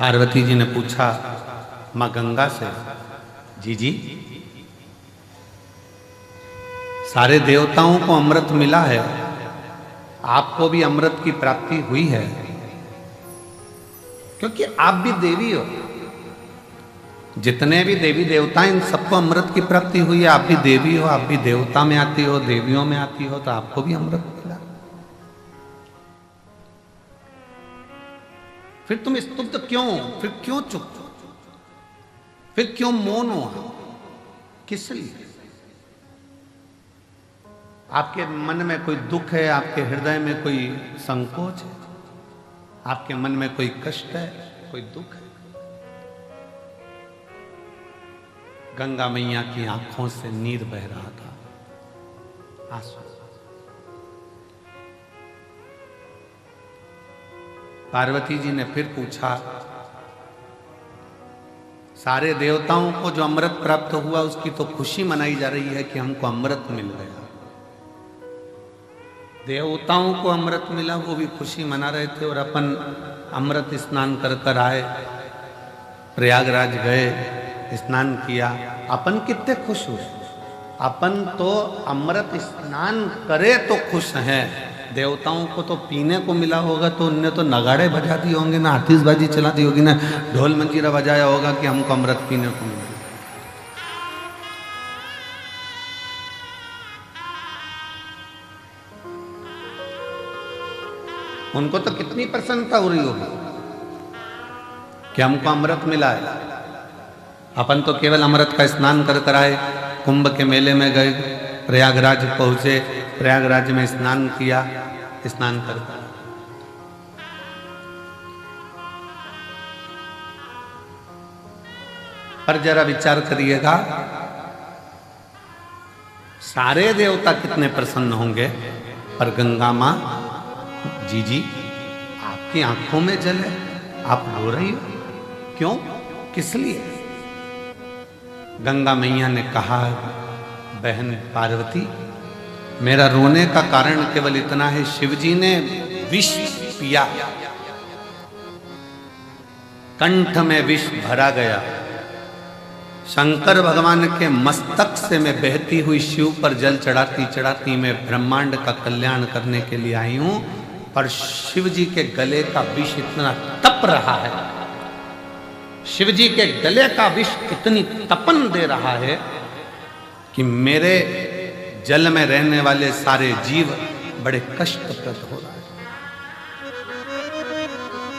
पार्वती जी ने पूछा माँ गंगा से, जी सारे देवताओं को अमृत मिला है, आपको भी अमृत की प्राप्ति हुई है, क्योंकि आप भी देवी हो। जितने भी देवी देवता हैं इन सबको अमृत की प्राप्ति हुई है। आप भी देवी हो, आप भी देवता में आती हो, देवियों में आती हो, तो आपको भी अमृत मिला। फिर तुम स्तुब्ध क्यों, फिर क्यों चुप, फिर क्यों मौन हो, किस लिए? आपके मन में कोई दुख है, आपके हृदय में कोई संकोच है, आपके मन में कोई कष्ट है, कोई दुख है? गंगा मैया की आंखों से नीर बह रहा था, आंसू। पार्वती जी ने फिर पूछा, सारे देवताओं को जो अमृत प्राप्त हुआ उसकी तो खुशी मनाई जा रही है कि हमको अमृत मिल गया। देवताओं को अमृत मिला, वो भी खुशी मना रहे थे, और अपन अमृत स्नान कर कर आए, प्रयागराज गए, स्नान किया, अपन कितने खुश हुए। अपन तो अमृत स्नान करे तो खुश हैं, देवताओं को तो पीने को मिला होगा तो उनने तो नगाड़े बजा दिए होंगे ना, आतिशबाजी चला दी होगी ना, ढोल मंजीरा बजाया होगा कि हमको अमृत पीने को मिला। उनको तो कितनी प्रसन्नता हो रही होगी कि हमको अमृत मिला है। अपन तो केवल अमृत का स्नान कर कर आए, कुंभ के मेले में गए, प्रयागराज पहुंचे, प्रयागराज में स्नान किया, स्नान कर पर जरा विचार करिएगा, सारे देवता कितने प्रसन्न होंगे, पर गंगा मां, जी आपकी आंखों में जल है, आप रो रही हो, क्यों, किस लिए? गंगा मैया ने कहा, बहन पार्वती, मेरा रोने का कारण केवल इतना है, शिवजी ने विष पिया, कंठ में विष भरा गया, शंकर भगवान के मस्तक से मैं बहती हुई शिव पर जल चढ़ाती चढ़ाती मैं ब्रह्मांड का कल्याण करने के लिए आई हूं, पर शिव जी के गले का विष इतना तप रहा है, शिव जी के गले का विष इतनी तपन दे रहा है कि मेरे जल में रहने वाले सारे जीव बड़े कष्टप्रद हो रहे हैं,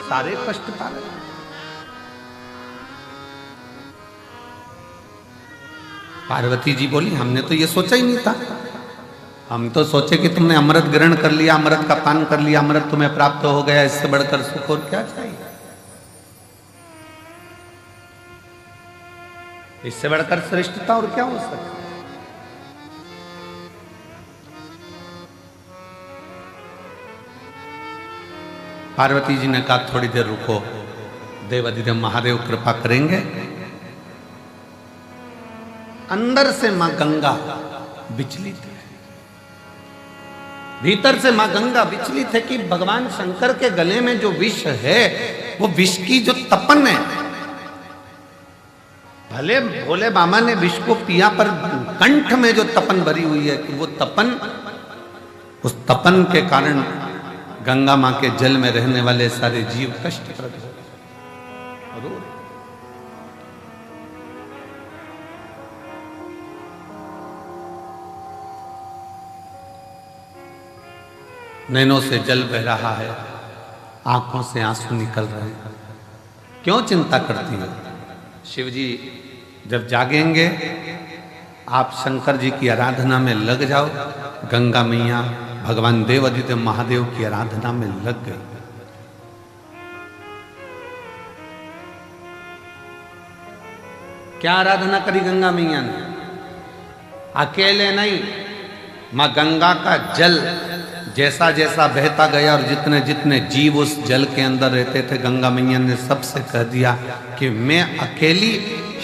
सारे कष्ट पा रहे हैं। पार्वती जी बोली, हमने तो ये सोचा ही नहीं था, हम तो सोचे कि तुमने अमृत ग्रहण कर लिया, अमृत का पान कर लिया, अमृत तुम्हें प्राप्त हो गया, इससे बढ़कर सुख और क्या चाहिए, इससे बढ़कर श्रेष्ठता और क्या हो सकती है? पार्वती जी ने कहा, थोड़ी देर रुको, देवाधिदेव महादेव कृपा करेंगे। अंदर से मां गंगा विचलित है, भीतर से मां गंगा विचलित है कि भगवान शंकर के गले में जो विष है, वो विष की जो तपन है, भले भोले बाबा ने विष को पिया, पर कंठ में जो तपन भरी हुई है, कि वो तपन, उस तपन के कारण गंगा मां के जल में रहने वाले सारे जीव कष्टप्रद हो गए। नैनों से जल बह रहा है, आंखों से आंसू निकल रहे हैं, क्यों चिंता करती है? शिव जी जब जागेंगे, आप शंकर जी की आराधना में लग जाओ। गंगा मैया भगवान देवाधिदेव महादेव की आराधना में लग गई। क्या आराधना करी गंगा मैया ने? अकेले नहीं, मां गंगा का जल जैसा जैसा बहता गया और जितने जितने जीव उस जल के अंदर रहते थे, गंगा मैया ने सबसे कह दिया कि मैं अकेली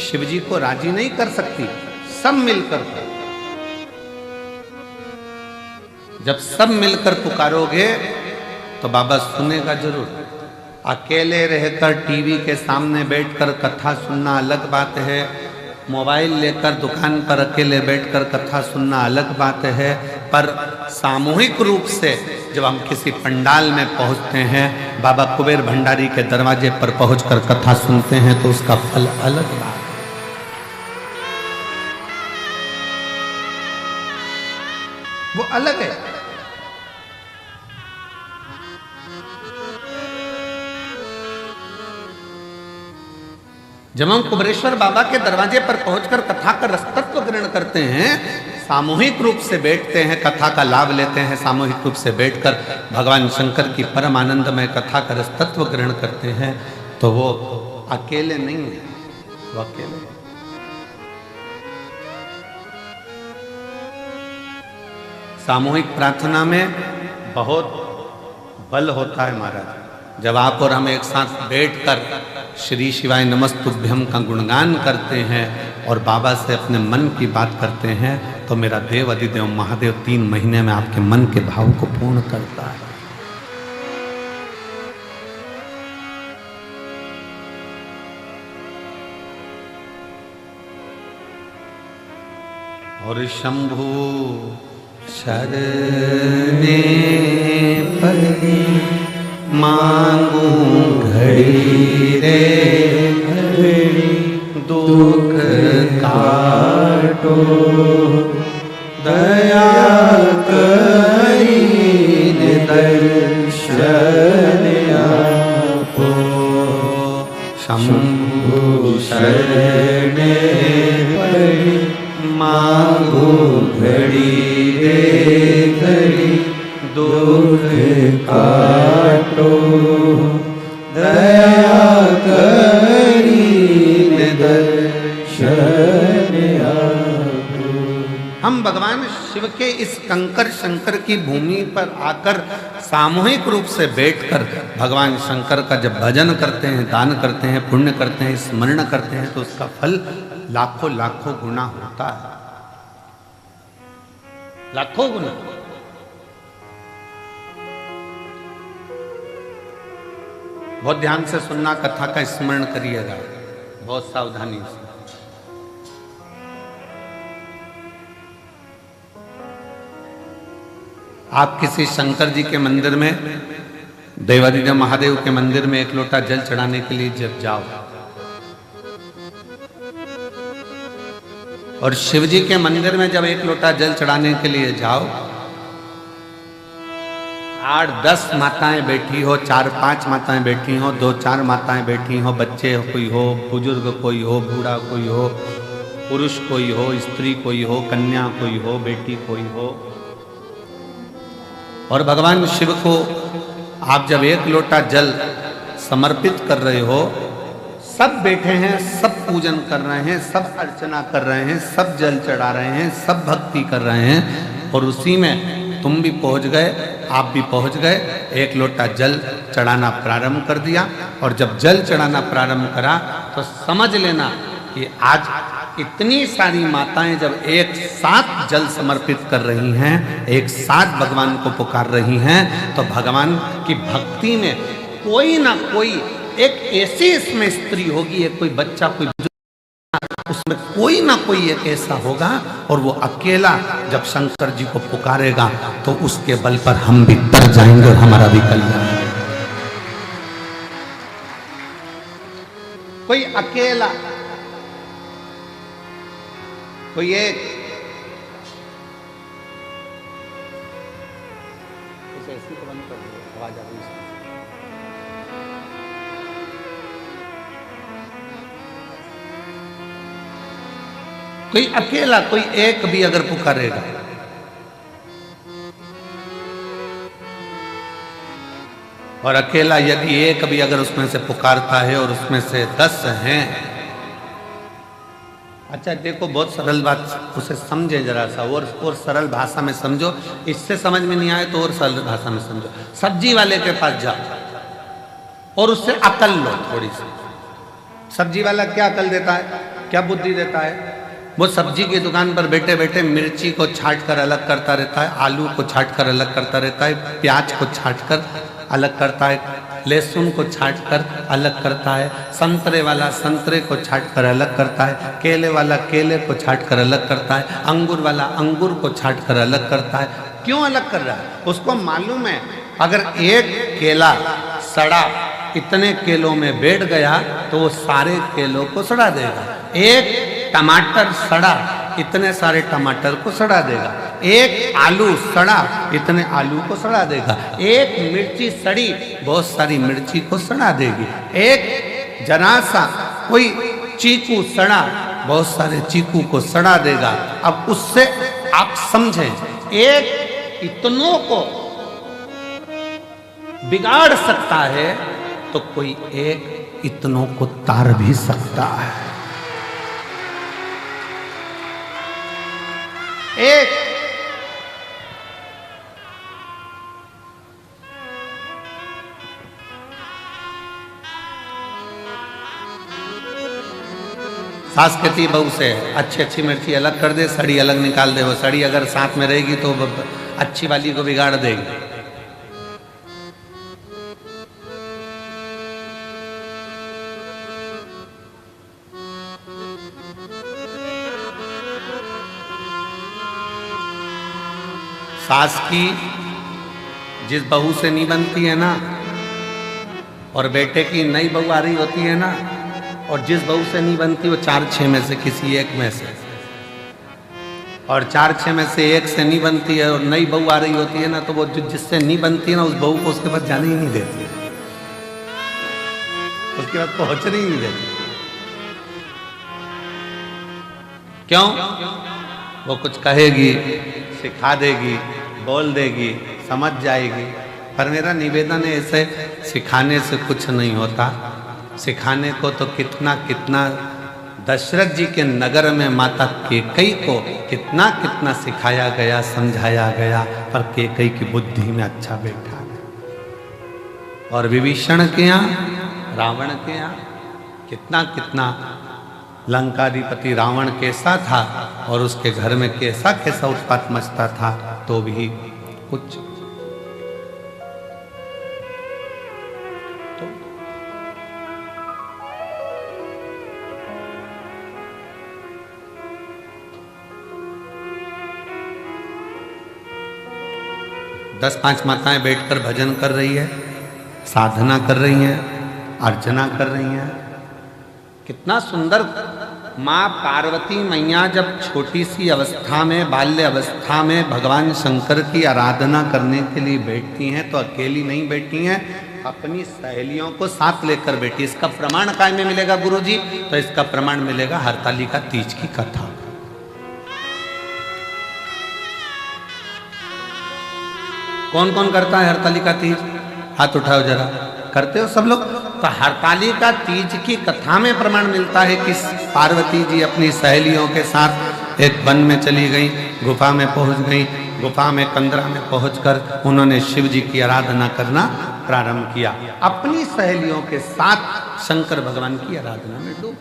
शिवजी को राजी नहीं कर सकती, सब मिलकर। जब सब मिलकर पुकारोगे तो बाबा सुनेगा जरूर। अकेले रहकर टीवी के सामने बैठकर कथा सुनना अलग बात है, मोबाइल लेकर दुकान पर अकेले बैठकर कथा सुनना अलग बात है, पर सामूहिक रूप से जब हम किसी पंडाल में पहुंचते हैं, बाबा कुबेर भंडारी के दरवाजे पर पहुंचकर कथा सुनते हैं, तो उसका फल अलग बात है। वो अलग है। जब हम कुबेरेश्वर बाबा के दरवाजे पर पहुंचकर कथा का रसतत्व ग्रहण करते हैं, सामूहिक रूप से बैठते हैं, कथा का लाभ लेते हैं, सामूहिक रूप से बैठकर भगवान शंकर की परम आनंदमय कथा का रसतत्व ग्रहण करते हैं, तो वो अकेले नहीं है, वो अकेले। सामूहिक प्रार्थना में बहुत बल होता है महाराज। जब आप और हम एक साथ बैठकर श्री शिवाय नमस्तुभ्यम का गुणगान करते हैं और बाबा से अपने मन की बात करते हैं, तो मेरा देव अधिदेव महादेव 3 महीने में आपके मन के भाव को पूर्ण करता है। और शंभु शरणे पड़े मांगू घड़ी रे घड़ी, दुख काटो दया करी दर्शन आपो। शंभु शरणे पड़े मांगू घड़ी रे घड़ी, दुख काटो दया करी दर्शन आपो। हम भगवान शिव के इस कंकर शंकर की भूमि पर आकर सामूहिक रूप से बैठकर भगवान शंकर का जब भजन करते हैं, दान करते हैं, पुण्य करते हैं, स्मरण करते हैं, तो उसका फल लाखों लाखों गुना होता है, लाखों गुना। बहुत ध्यान से सुनना, कथा का स्मरण करिएगा बहुत सावधानी से। आप किसी शंकर जी के मंदिर में, देवादिदेव महादेव के मंदिर में एक लोटा जल चढ़ाने के लिए जब जाओ, और शिव जी के मंदिर में जब एक लोटा जल चढ़ाने के लिए जाओ, 8-10 माताएं बैठी हो, 4-5 माताएं बैठी हो, 2-4 माताएं बैठी हो, बच्चे कोई हो, बुजुर्ग कोई हो, बूढ़ा कोई हो, पुरुष कोई हो, स्त्री कोई हो, कन्या कोई हो, बेटी कोई हो, और भगवान शिव को आप जब एक लोटा जल समर्पित कर रहे हो, सब बैठे हैं, सब पूजन कर रहे हैं, सब अर्चना कर रहे हैं, सब जल चढ़ा रहे हैं, सब भक्ति कर रहे हैं, और उसी में तुम भी पहुंच गए, आप भी पहुंच गए, एक लोटा जल चढ़ाना प्रारंभ कर दिया, और जब जल चढ़ाना प्रारंभ करा तो समझ लेना कि आज इतनी सारी माताएं जब एक साथ जल समर्पित कर रही हैं, एक साथ भगवान को पुकार रही हैं, तो भगवान की भक्ति में कोई ना कोई एक ऐसी इसमें स्त्री होगी, एक कोई बच्चा, कोई उसमें कोई ना कोई एक ऐसा होगा, और वो अकेला जब शंकर जी को पुकारेगा तो उसके बल पर हम भी तर जाएंगे और हमारा भी कल्याण होगा। कोई अकेला, कोई एक, ऐसी तो बंद कर दो, आवाज आ रही है। कोई अकेला, कोई एक भी अगर पुकारेगा, और अकेला यदि एक भी अगर उसमें से पुकारता है और उसमें से 10 हैं, अच्छा देखो बहुत सरल बात, उसे समझे जरा सा, और सरल भाषा में समझो, इससे समझ में नहीं आए तो और सरल भाषा में समझो। सब्जी वाले के पास जाओ और उससे अकल लो थोड़ी सी। सब्जी वाला क्या अकल देता है, क्या बुद्धि देता है? वो सब्जी की दुकान पर बैठे बैठे मिर्ची को छाट कर अलग करता रहता है, आलू को छाट कर अलग करता रहता है, प्याज को छाट कर अलग करता है, लहसुन को छाट कर अलग करता है, संतरे वाला संतरे को छाट कर अलग करता है, केले वाला केले को छाट कर अलग करता है, अंगूर वाला अंगूर को छाट कर अलग करता है। क्यों अलग कर रहा है? उसको मालूम है अगर एक केला सड़ा इतने केलों में बैठ गया तो वो सारे केलों को सड़ा देगा। एक टमाटर सड़ा इतने सारे टमाटर को सड़ा देगा। एक आलू सड़ा इतने आलू को सड़ा देगा। एक मिर्ची सड़ी बहुत सारी मिर्ची को सड़ा देगी। एक जरा सा कोई चीकू सड़ा बहुत सारे चीकू को सड़ा देगा। अब उससे आप समझें, एक इतनों को बिगाड़ सकता है तो कोई एक इतनों को तार भी सकता है। एक सास कहती बहू से अच्छी अच्छी मिर्ची अलग कर दे, सड़ी अलग निकाल दे। वो सड़ी अगर साथ में रहेगी तो अच्छी वाली को बिगाड़ देगी। सास की जिस बहू से नहीं बनती है ना, और बेटे की नई बहू आ रही होती है ना, और जिस बहू से नहीं बनती वो 4-6 में से किसी एक में से, और 4-6 में से एक से नहीं बनती है और नई बहू आ रही होती है ना, तो वो जिससे नहीं बनती है ना उस बहू को उसके पास जाने ही नहीं देती, उसके बाद पहुंचने ही नहीं देती। क्यों? वो कुछ कहेगी, सिखा देगी, बोल देगी, समझ जाएगी। पर मेरा निवेदन है, ऐसे सिखाने से कुछ नहीं होता। सिखाने को तो कितना कितना दशरथ जी के नगर में माता कैकेयी को कितना कितना सिखाया गया, समझाया गया, पर कैकेयी की बुद्धि में अच्छा बैठा गया। और विभीषण के यहाँ, रावण के यहाँ कितना कितना लंकाधिपति रावण कैसा था और उसके घर में कैसा कैसा उत्पात मचता था, तो भी कुछ तो दस 5 माताएं बैठकर भजन कर रही है, साधना कर रही हैं, अर्चना कर रही हैं। कितना सुंदर। माँ पार्वती मैया जब छोटी सी अवस्था में, बाल्य अवस्था में भगवान शंकर की आराधना करने के लिए बैठती हैं तो अकेली नहीं बैठी हैं, अपनी सहेलियों को साथ लेकर बैठी। इसका प्रमाण काय में मिलेगा गुरुजी? तो इसका प्रमाण मिलेगा हरतालिका तीज की कथा। कौन कौन करता है हरतालिका तीज? हाथ उठाओ जरा। करते हो सब लोग? तो हरतालिका तीज की कथा में प्रमाण मिलता है कि पार्वती जी अपनी सहेलियों के साथ एक वन में चली गई, गुफा में पहुंच गई। गुफा में कंदरा में पहुंचकर उन्होंने शिव जी की आराधना करना प्रारंभ किया। अपनी सहेलियों के साथ शंकर भगवान की आराधना में डूब।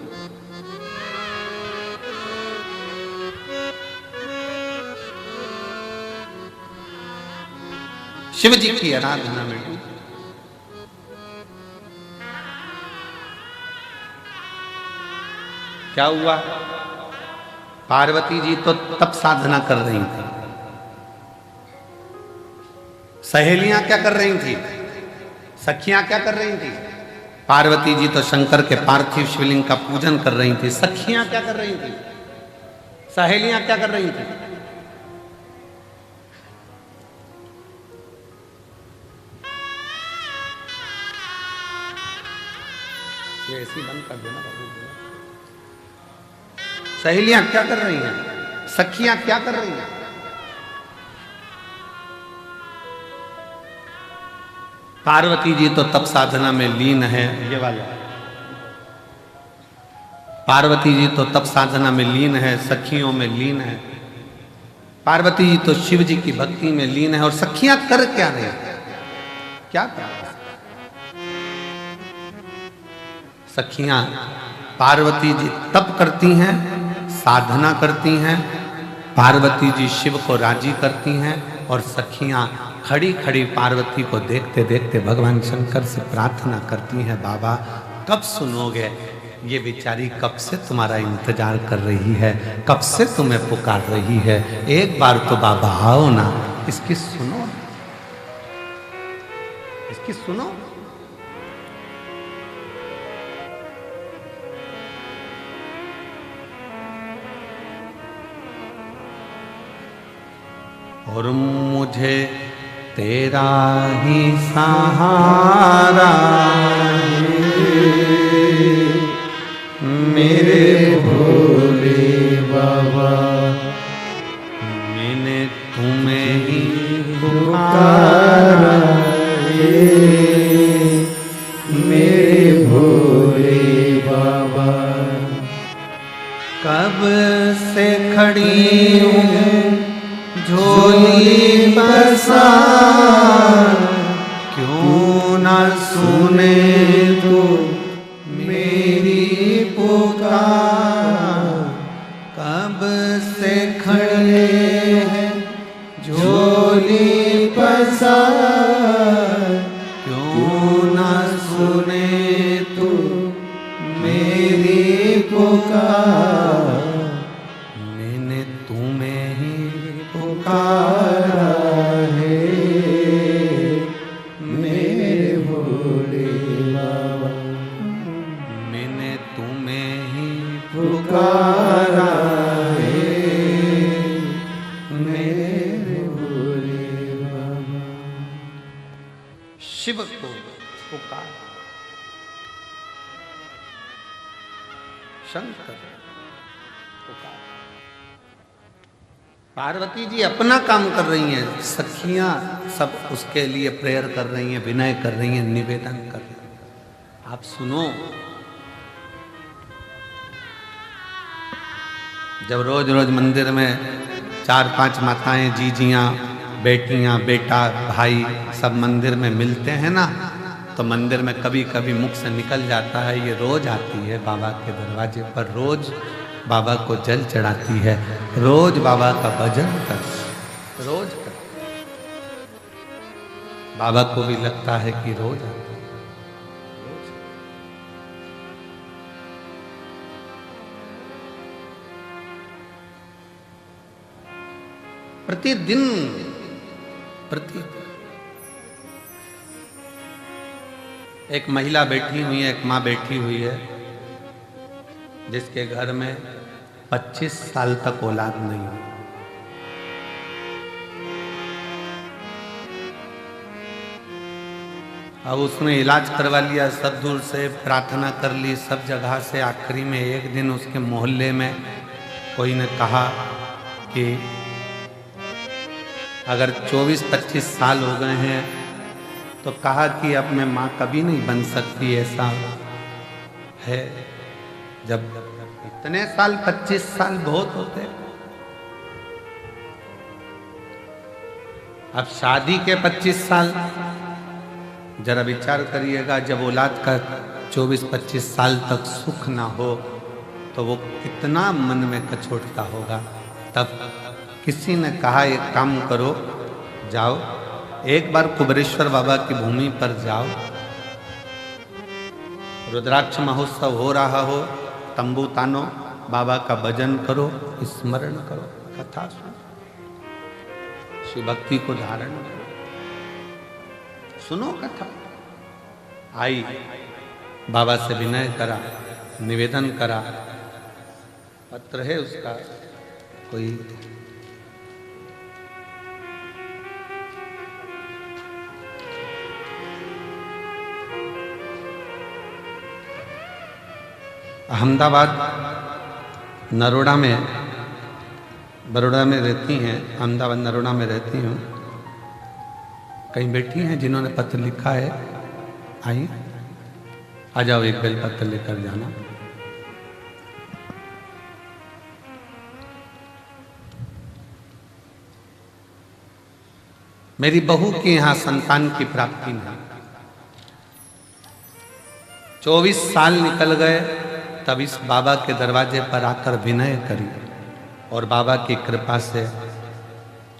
शिव जी की आराधना में डूब। क्या हुआ? पार्वती जी तो तब साधना कर रही थी। सहेलियां क्या कर रही थी? सखियां क्या कर रही थी? पार्वती जी तो शंकर के पार्थिव शिवलिंग का पूजन कर रही थी। सखियां क्या कर रही थी? सहेलियां क्या कर रही थी? ये ऐसी बंद कर देना। सहेलियां क्या कर रही हैं? सखियां क्या कर रही हैं? पार्वती जी तो तप साधना में लीन है। ये वाला पार्वती जी तो तप साधना में लीन है, सखियों में लीन है। पार्वती जी तो शिव जी की भक्ति में लीन है। और सखियां कर क्या रही? क्या कर? सखियां पार्वती जी तप करती हैं, साधना करती हैं। पार्वती जी शिव को राजी करती हैं और सखियां खड़ी खड़ी पार्वती को देखते देखते भगवान शंकर से प्रार्थना करती हैं, बाबा कब सुनोगे? ये बेचारी कब से तुम्हारा इंतजार कर रही है, कब से तुम्हें पुकार रही है, एक बार तो बाबा आओ ना, इसकी सुनो, इसकी सुनो। और मुझे तेरा ही सहारा मेरे भोले बाबा, मैंने तुम्हें ही पुकारा मेरे भोले बाबा। कब से खड़ी हूँ झोली पसार, क्यों न सुने तू मेरी पुकार। कब से खड़े हैं झोली पसार, क्यों न सुने तू मेरी पुकार। मैंने तुम्हें ही पुकारा है मेरे भोले बाबा, मैंने तुम्हें ही पुकारा है मेरे भोले बाबा। शिव को पुकार, शंकर पुकार। पार्वती जी अपना काम कर रही हैं, सखियां सब उसके लिए प्रेयर कर रही हैं, विनय कर रही हैं, निवेदन कर रही हैं। आप सुनो, जब रोज रोज मंदिर में 4-5 माताएं, जीजियां, बेटियां, बेटा, भाई सब मंदिर में मिलते हैं ना, तो मंदिर में कभी कभी मुख से निकल जाता है, ये रोज आती है बाबा के दरवाजे पर, रोज बाबा को जल चढ़ाती है, रोज बाबा का भजन कर, रोज कर। बाबा को भी लगता है कि रोज आती है, रोज। प्रतिदिन एक महिला बैठी हुई है, एक माँ बैठी हुई है, जिसके घर में 25 साल तक औलाद नहीं हुई। अब उसने इलाज करवा लिया, सब दूर से प्रार्थना कर ली, सब जगह से। आखिरी में एक दिन उसके मोहल्ले में कोई ने कहा कि अगर 24-25 साल हो गए हैं तो कहा कि अब मैं माँ कभी नहीं बन सकती, ऐसा है। जब इतने साल, 25 साल बहुत होते। अब शादी के 25 साल, जरा विचार करिएगा, जब औलाद का 24-25 साल तक सुख ना हो तो वो कितना मन में कचोटता होगा। तब किसी ने कहा एक काम करो, जाओ एक बार कुबेरेश्वर बाबा की भूमि पर जाओ, रुद्राक्ष महोत्सव हो रहा हो, तंबू तानो, बाबा का भजन करो, स्मरण करो, कथा सुनो, शिव भक्ति को धारण करो, सुनो कथा। आई, बाबा से विनय करा, निवेदन करा, पत्र है उसका, कोई अहमदाबाद नरोड़ा में, बड़ौदा में रहती हैं, अहमदाबाद नरोड़ा में रहती हूँ। कहीं बैठी हैं जिन्होंने पत्र लिखा है, आई आ जाओ, एक बेल पत्र लेकर जाना। मेरी बहू की यहाँ संतान की प्राप्ति नहीं, 24 साल निकल गए, तब इस बाबा के दरवाजे पर आकर विनय करी और बाबा की कृपा से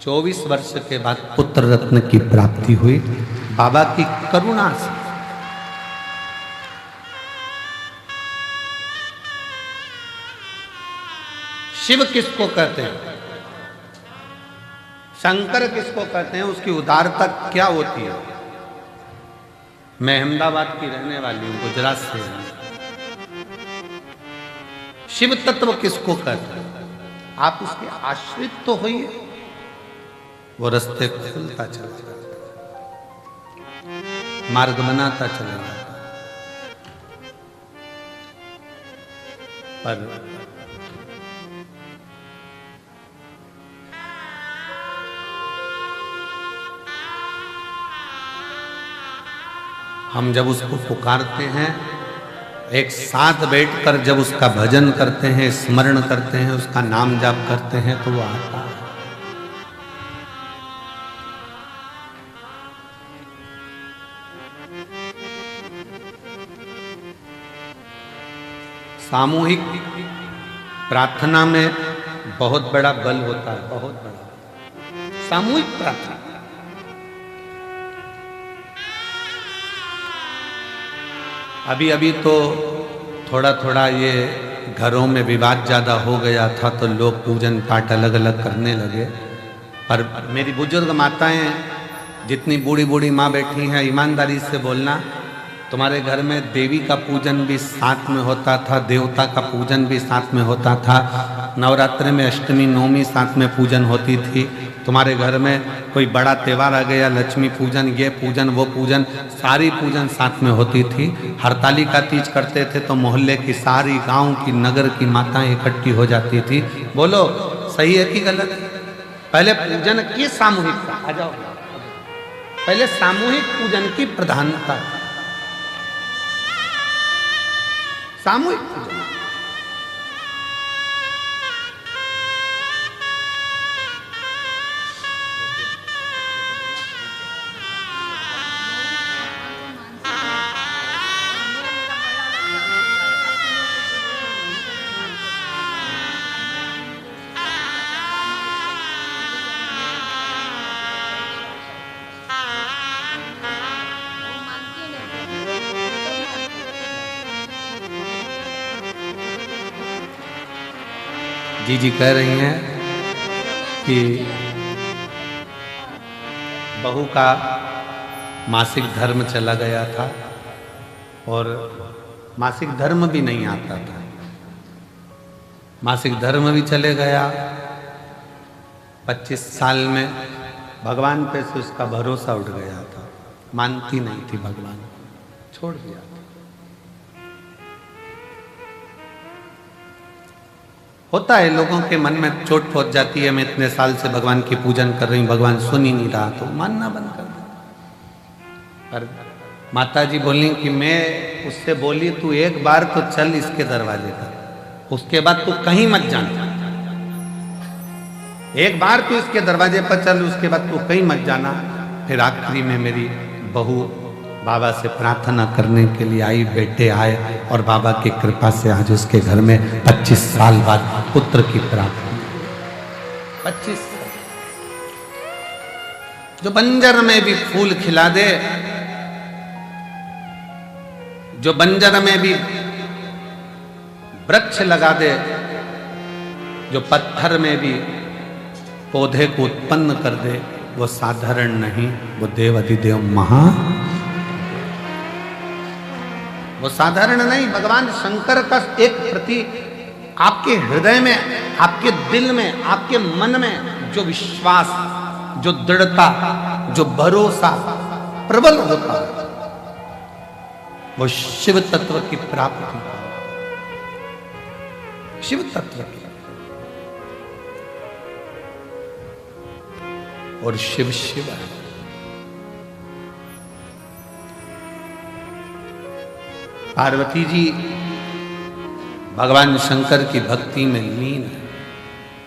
24 वर्ष के बाद पुत्र रत्न की प्राप्ति हुई बाबा की करुणा से। शिव किसको कहते हैं, शंकर किसको कहते हैं, उसकी उदारता क्या होती है। मैं अहमदाबाद की रहने वाली हूं, गुजरात से। शिव तत्व किसको कहते हैं, आप उसके आश्रित तो होइए, वो रास्ते खुलता चला जाता, मार्ग बनाता चला जाता। पर हम जब उसको पुकारते हैं, एक साथ बैठकर जब उसका भजन करते हैं, स्मरण करते हैं, उसका नाम जाप करते हैं, तो वो आता है। सामूहिक प्रार्थना में बहुत बड़ा बल होता है, बहुत बड़ा। सामूहिक प्रार्थना, अभी अभी तो थोड़ा थोड़ा ये घरों में विवाद ज़्यादा हो गया था, तो लोग पूजन पाठ अलग अलग करने लगे। पर मेरी बुजुर्ग माताएं, जितनी बूढ़ी बूढ़ी माँ बैठी हैं, ईमानदारी से बोलना, तुम्हारे घर में देवी का पूजन भी साथ में होता था, देवता का पूजन भी साथ में होता था, नवरात्रि में अष्टमी नवमी साथ में पूजन होती थी। तुम्हारे घर में कोई बड़ा त्यौहार आ गया, लक्ष्मी पूजन, ये पूजन, वो पूजन, सारी पूजन साथ में होती थी। हरतालिका तीज करते थे तो मोहल्ले की सारी, गांव की, नगर की माताएं इकट्ठी हो जाती थी। बोलो सही है कि गलत? पहले पूजन की सामूहिकता, आ जाओ, पहले सामूहिक पूजन की प्रधानता, सामूहिक पूजन। जी कह रही हैं कि बहू का मासिक धर्म चला गया था और मासिक धर्म भी नहीं आता था, मासिक धर्म भी चले गया। 25 साल में भगवान पे से उसका भरोसा उठ गया था, मानती नहीं थी भगवान, छोड़ दिया। होता है, लोगों के मन में चोट पहुंच जाती है, मैं इतने साल से भगवान की पूजन कर रही हूँ, भगवान सुन ही नहीं रहा, तो मानना बंद कर दो। पर माता जी बोली कि मैं उससे बोली, तू एक बार तो चल इसके दरवाजे पर, उसके बाद तू कहीं मत जाना। एक बार तू इसके दरवाजे पर चल, उसके बाद तू कहीं मत जाना। फिर आखिरी में मेरी बहू बाबा से प्रार्थना करने के लिए आई, बेटे आए, और बाबा की कृपा से आज उसके घर में 25 साल बाद पुत्र की प्राप्ति। 25 जो बंजर में भी फूल खिला दे, जो बंजर में भी वृक्ष लगा दे, जो पत्थर में भी पौधे को उत्पन्न कर दे, वो साधारण नहीं, वो देवाधिदेव महा, वो साधारण नहीं। भगवान शंकर का एक प्रति आपके हृदय में, आपके दिल में, आपके मन में जो विश्वास, जो दृढ़ता, जो भरोसा प्रबल होता है, वो शिव तत्व की प्राप्ति, शिव तत्व की। और शिव शिव है। पार्वती जी भगवान शंकर की भक्ति में लीन है।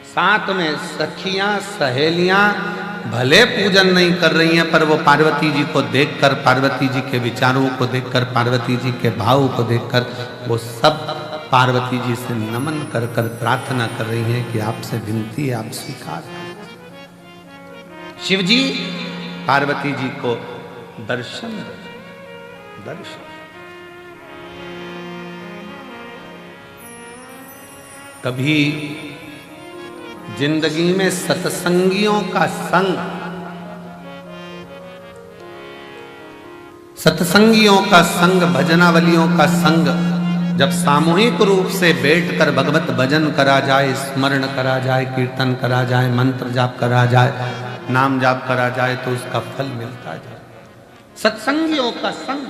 साथ में सखियां, सहेलियां भले पूजन नहीं कर रही हैं, पर वो पार्वती जी को देखकर, पार्वती जी के विचारों को देखकर, पार्वती जी के भाव को देखकर, वो सब पार्वती जी से नमन कर कर प्रार्थना कर रही हैं कि आपसे विनती है, आप स्वीकार करें। शिव जी पार्वती जी को दर्शन दर्शन। कभी जिंदगी में सत्संगियों का संग, सत्संगियों का संग, भजनावलियों का संग जब सामूहिक रूप से बैठकर भगवत भजन करा जाए, स्मरण करा जाए, कीर्तन करा जाए, मंत्र जाप करा जाए, नाम जाप करा जाए तो उसका फल मिलता जाए। सत्संगियों का संग।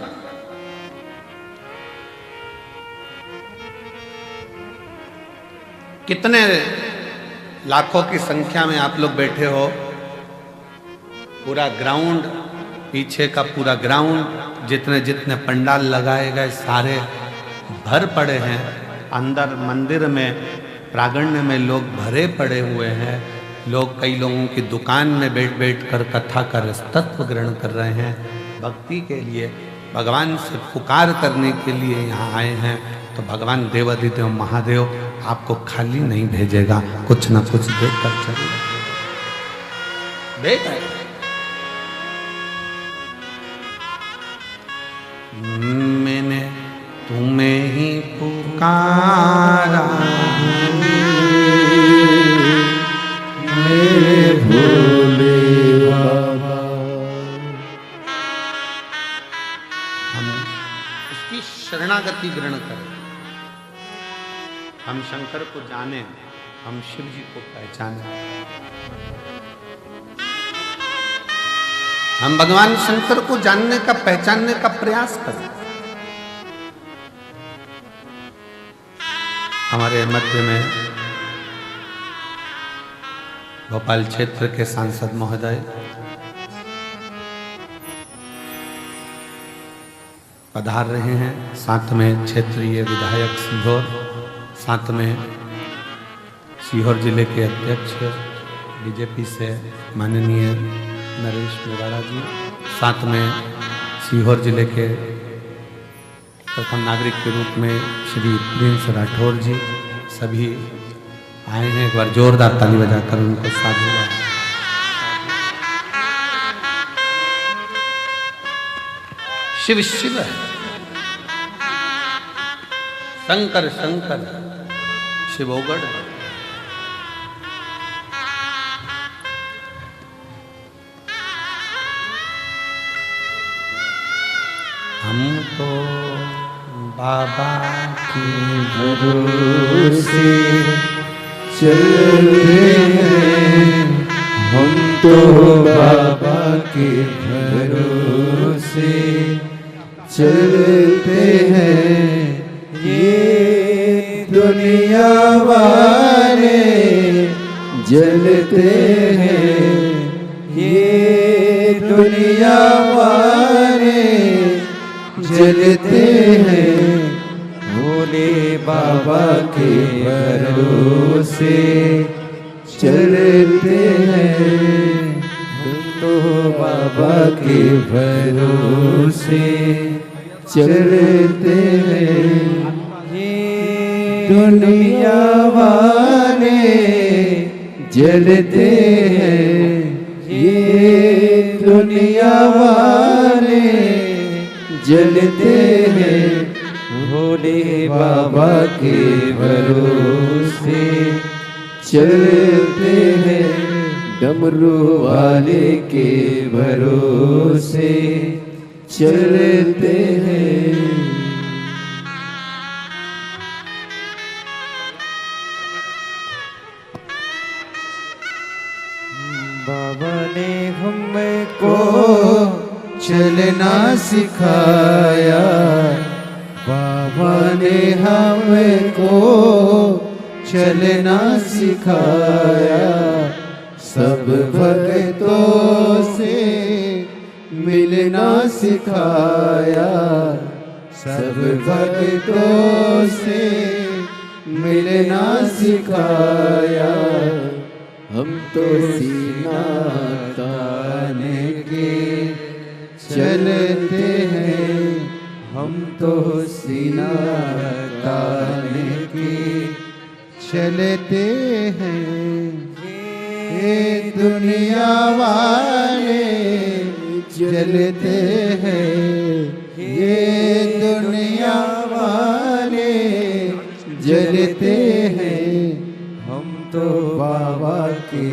कितने लाखों की संख्या में आप लोग बैठे हो, पूरा ग्राउंड, पीछे का पूरा ग्राउंड, जितने जितने पंडाल लगाए गए सारे भर पड़े हैं। अंदर मंदिर में, प्रांगण में लोग भरे पड़े हुए हैं। लोग, कई लोगों की दुकान में बैठ बैठ कर कथा का रसतत्व ग्रहण कर रहे हैं। भक्ति के लिए, भगवान से पुकार करने के लिए यहाँ आए हैं। तो भगवान देवाधिदेव महादेव आपको खाली नहीं भेजेगा, कुछ ना कुछ देकर चलेगा। देख मैंने तुम्हें ही पुकारा, मेरे भोले बाबा। हम उसकी शरणागति ग्रहण करें, हम शंकर को जाने, हम शिव जी को पहचाने, हम भगवान शंकर को जानने का, पहचानने का प्रयास करें। हमारे मध्य में भोपाल क्षेत्र के सांसद महोदय पधार रहे हैं, साथ में क्षेत्रीय विधायक सीहोर, साथ में सीहोर जिले के अध्यक्ष बीजेपी से माननीय नरेश मेवाड़ा जी, साथ में सीहोर जिले के प्रथम नागरिक के रूप में श्री प्रिंस राठौर जी, सभी आए हैं। एक बार जोरदार ताली बजाकर उनको साधुवाद। शिव शिव है, शंकर शंकर, शिवोगढ़। हम तो बाबा के भरोसे चलते हैं, हम तो बाबा के भरोसे चलते हैं। ये दुनिया वाले जलते हैं, ये दुनिया वाले जलते हैं। भोले बाबा के भरोसे चलते हैं, हम तो बाबा के भरोसे चलते हैं। ये दुनिया वाले जलते हैं, ये दुनिया वाले जलते हैं। भोले बाबा के भरोसे चलते हैं, डमरू वाले के भरोसे चलते हैं। बाबा ने हमको चलना सिखाया, बाबा ने हमको चलना सिखाया। सब भक्तों से मिलना सिखाया, सब भक्तों से मिलना सिखाया। हम तो सीना ताने के चलते हैं, हम तो सीना ताने के चलते हैं। ये दुनिया वाले जलते हैं, ये दुनिया वाले जलते हैं, हम तो बाबा के